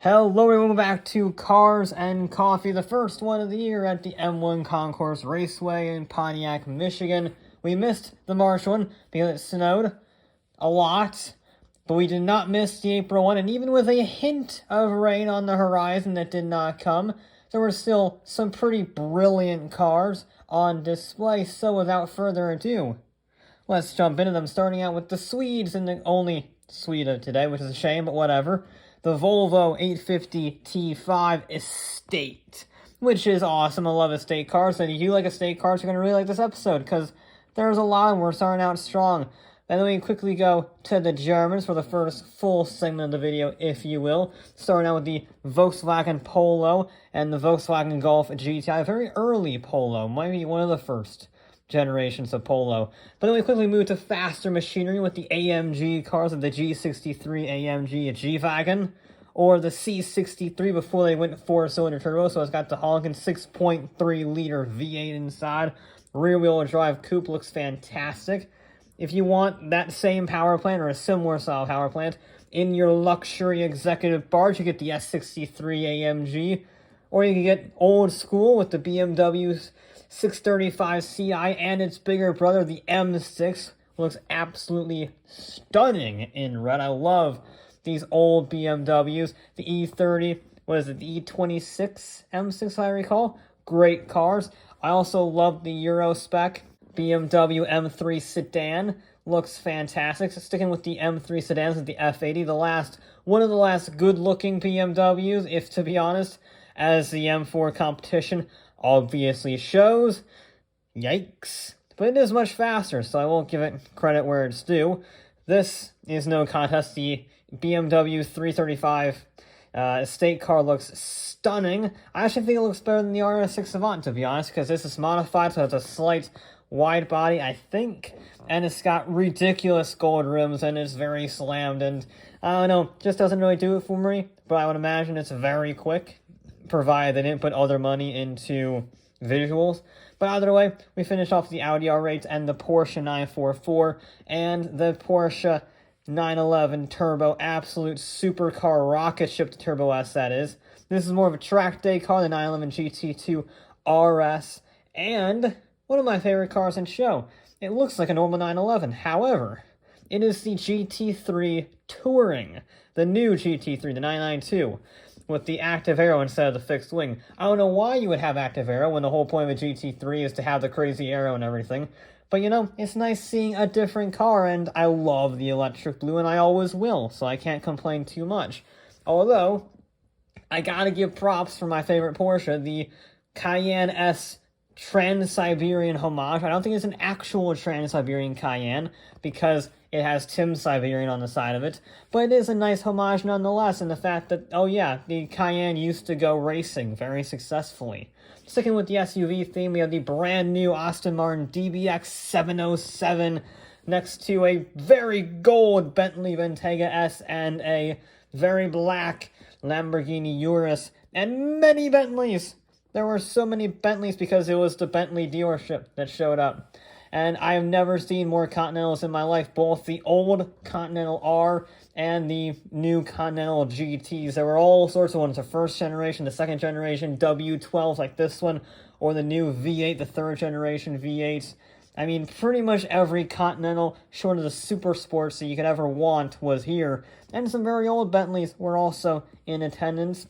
Hello everyone, welcome back to Cars and Coffee, the first one of the year at the M1 Concourse Raceway in Pontiac, Michigan. We missed the March one because it snowed a lot, but we did not miss the April one, and even with a hint of rain on the horizon that did not come, there were still some pretty brilliant cars on display. So without further ado, let's jump into them, starting out with the Swedes, and the only Swede of today, which is a shame, but whatever. The Volvo 850 T5 Estate, which is awesome. I love estate cars, and if you like estate cars, you're going to really like this episode, because there's a lot, and we're starting out strong. And then we quickly go to the Germans for the first full segment of the video, if you will. Starting out with the Volkswagen Polo and the Volkswagen Golf GTI, a very early Polo, might be one of the first generations of Polo. But then we quickly move to faster machinery with the AMG cars of the G63 AMG G-Wagon, or the C63 before they went 4-cylinder turbo, so it's got the honking 6.3-liter V8 inside. Rear-wheel drive coupe looks fantastic. If you want that same power plant, or a similar style power plant, in your luxury executive barge, you get the S63 AMG, or you can get old school with the BMW's 635 Ci and its bigger brother, the M6, looks absolutely stunning in red. I love these old BMWs. The E30, what is it, the E26 M6 I recall? Great cars. I also love the Euro spec BMW M3 sedan. Looks fantastic. So sticking with the M3 sedans with the F80, one of the last good-looking BMWs, if to be honest, as the M4 competition obviously shows. Yikes. But it is much faster, so I won't give it credit where it's due. This is no contest. The BMW 335 estate car looks stunning. I actually think it looks better than the RS6 Avant, to be honest, because this is modified, so it's a slight wide body, I think, and it's got ridiculous gold rims, and it's very slammed, and I don't know, just doesn't really do it for me, but I would imagine it's very quick, provided they didn't put other money into visuals. But either way, we finished off the Audi R8 and the Porsche 944 and the Porsche 911 Turbo, absolute supercar rocket ship, the Turbo S, that is. This is more of a track day car, the 911 GT2 RS, and one of my favorite cars in show. It looks like a normal 911, however, it is the GT3 Touring, the new GT3, the 992. With the active aero instead of the fixed wing. I don't know why you would have active aero when the whole point of a GT3 is to have the crazy aero and everything. But you know, it's nice seeing a different car, and I love the electric blue, and I always will, so I can't complain too much. Although, I gotta give props for my favorite Porsche, the Cayenne S Trans-Siberian homage. I don't think it's an actual Trans-Siberian Cayenne, because it has Tim Siberian on the side of it, but it is a nice homage nonetheless, and the fact that, oh yeah, the Cayenne used to go racing very successfully. Sticking with the SUV theme, we have the brand new Aston Martin DBX 707 next to a very gold Bentley Bentayga S and a very black Lamborghini Urus, and many Bentleys. There were so many Bentleys because it was the Bentley dealership that showed up. And I have never seen more Continentals in my life, both the old Continental R and the new Continental GTs. There were all sorts of ones, the first generation, the second generation W12s like this one, or the new V8, the third generation V8. I mean, pretty much every Continental, short of the super sports that you could ever want, was here. And some very old Bentleys were also in attendance.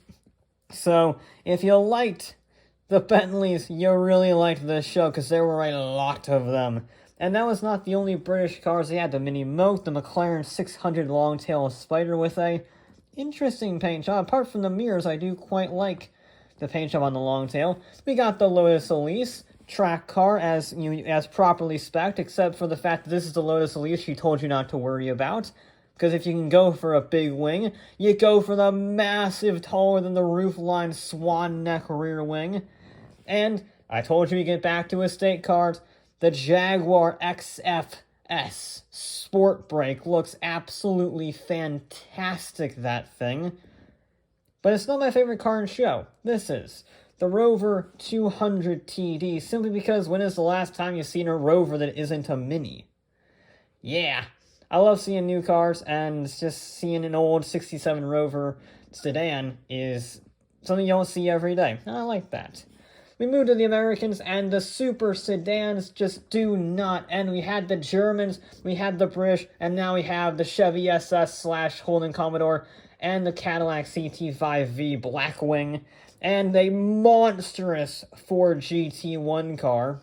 So, if you liked the Bentleys, you really liked this show, because there were a lot of them. And that was not the only British cars they had. The Mini Moke, the McLaren 600 Longtail Spider with a interesting paint job. Apart from the mirrors, I do quite like the paint job on the Longtail. We got the Lotus Elise track car as properly spec'd, except for the fact that this is the Lotus Elise she told you not to worry about. Because if you can go for a big wing, you go for the massive, taller than the roofline swan neck rear wing. And I told you to get back to estate cars. The Jaguar XFS Sport Brake looks absolutely fantastic, that thing. But it's not my favorite car in show. This is the Rover 200 TD, simply because when is the last time you've seen a Rover that isn't a Mini? Yeah, I love seeing new cars, and just seeing an old 67 Rover sedan is something you don't see every day. I like that. We moved to the Americans, and the super sedans just do not end. We had the Germans, we had the British, and now we have the Chevy SS/Holden Commodore, and the Cadillac CT5V Blackwing, and a monstrous Ford GT1 car.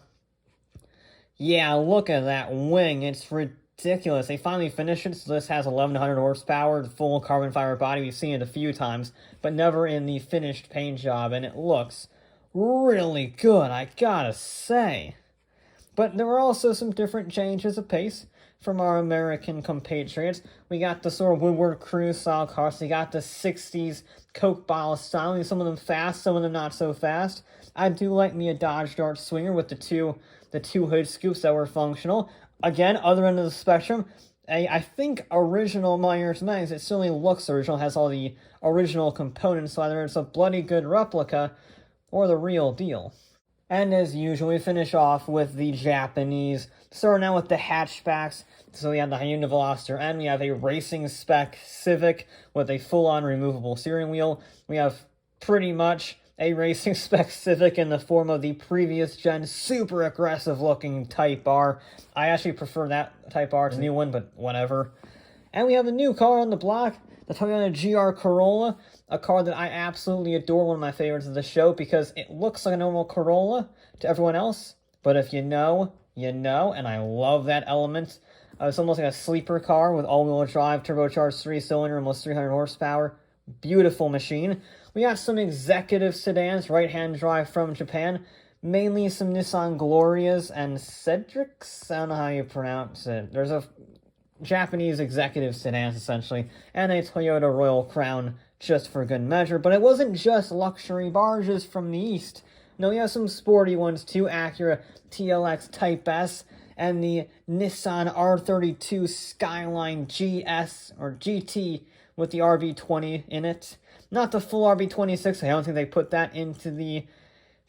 Yeah, look at that wing, it's ridiculous. They finally finished it, so this has 1100 horsepower, the full carbon fiber body. We've seen it a few times, but never in the finished paint job, and it looks really good, I gotta say. But there were also some different changes of pace from our American compatriots. We got the sort of Woodward Cruise style cars. We got the 60s Coke bottle style. Some of them fast, some of them not so fast. I do like me a Dodge Dart Swinger with the two hood scoops that were functional. Again, other end of the spectrum, I think original Myers-Benz, it certainly looks original, has all the original components, whether it's a bloody good replica or the real deal. And as usual, we finish off with the Japanese, starting out with the hatchbacks. So we have the Hyundai Veloster, and we have a racing spec Civic with a full-on removable steering wheel. We have pretty much a racing spec Civic in the form of the previous gen super aggressive looking Type R. I actually prefer that Type R to the new one, but whatever. And we have a new car on the block, the Toyota GR Corolla, a car that I absolutely adore, one of my favorites of the show, because it looks like a normal Corolla to everyone else, but if you know, you know, and I love that element. It's almost like a sleeper car with all-wheel drive, turbocharged 3-cylinder, almost 300 horsepower. Beautiful machine. We got some executive sedans, right-hand drive from Japan, mainly some Nissan Glorias and Cedrics. I don't know how you pronounce it. There's a Japanese executive sedans, essentially, and a Toyota Royal Crown, just for good measure. But it wasn't just luxury barges from the east. No, we have some sporty ones too. Acura TLX Type S and the Nissan R32 Skyline GS or GT with the RB20 in it. Not the full RB26. I don't think they put that into the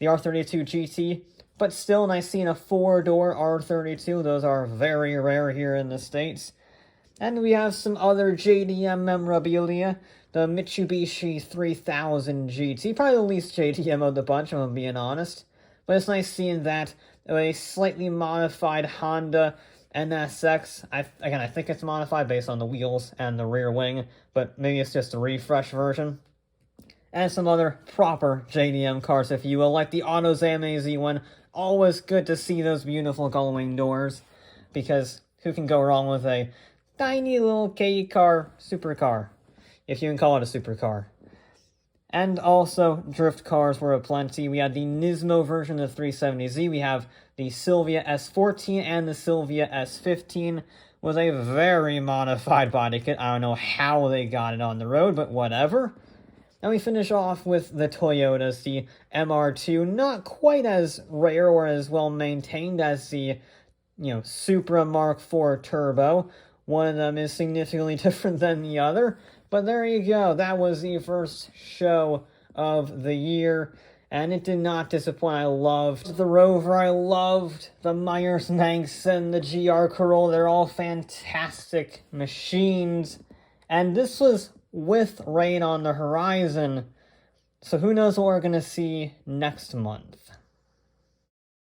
R32 GT. But still nice seeing a 4-door R32. Those are very rare here in the States. And we have some other JDM memorabilia. The Mitsubishi 3000 GT. Probably the least JDM of the bunch, if I'm being honest. But it's nice seeing that. A slightly modified Honda NSX. I think it's modified based on the wheels and the rear wing. But maybe it's just a refresh version. And some other proper JDM cars, if you will, like the AutoZam AZ1. Always good to see those beautiful gull-wing doors, because who can go wrong with a tiny little K car supercar, if you can call it a supercar. And also, drift cars were aplenty. We had the Nismo version of the 370Z. We have the Silvia S14 and the Silvia S15 with a very modified body kit. I don't know how they got it on the road, but whatever. And we finish off with the Toyotas, the MR2, not quite as rare or as well maintained as the, Supra Mark IV Turbo. One of them is significantly different than the other, but there you go. That was the first show of the year, and it did not disappoint. I loved the Rover, I loved the Myers-Benz and the GR Corolla. They're all fantastic machines, and this was with rain on the horizon, so who knows what we're going to see next month.